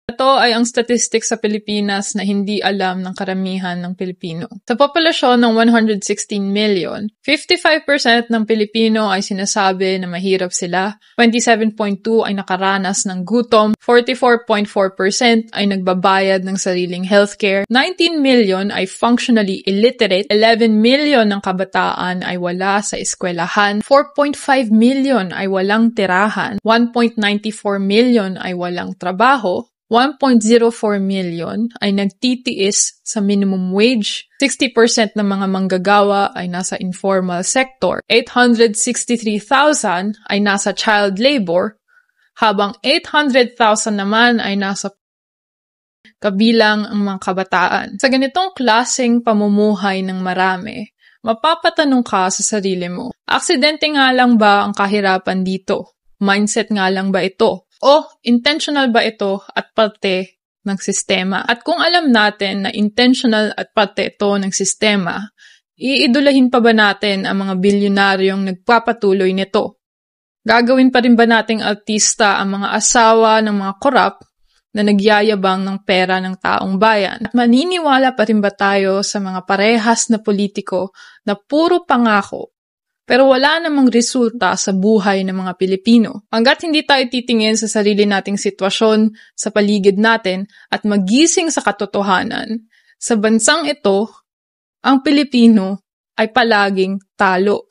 Ito ay ang statistics sa Pilipinas na hindi alam ng karamihan ng Pilipino. Sa populasyon ng 116 million, 55% ng Pilipino ay sinasabi na mahirap sila, 27.2% ay nakaranas ng gutom, 44.4% ay nagbabayad ng sariling healthcare, 19 million ay functionally illiterate, 11 million ng kabataan ay wala sa eskwelahan, 4.5 million ay walang tirahan, 1.94 million ay walang trabaho, 1.04 million ay nagtitiis sa minimum wage, 60% ng mga manggagawa ay nasa informal sector, 863,000 ay nasa child labor, habang 800,000 naman ay nasa kabilang ang mga kabataan. Sa ganitong klaseng pamumuhay ng marami, mapapatanong ka sa sarili mo, aksidente nga lang ba ang kahirapan dito? Mindset nga lang ba ito? O intentional ba ito at parte ng sistema? At kung alam natin na intentional at parte ito ng sistema, iidulahin pa ba natin ang mga bilyonaryong nagpapatuloy nito? Gagawin pa rin ba nating artista ang mga asawa ng mga korap na nagyayabang ng pera ng taong bayan? At maniniwala pa rin ba tayo sa mga parehas na politiko na puro pangako pero wala namang resulta sa buhay ng mga Pilipino? Hangga't hindi tayo titingin sa sarili nating sitwasyon sa paligid natin at magising sa katotohanan, sa bansang ito, ang Pilipino ay palaging talo.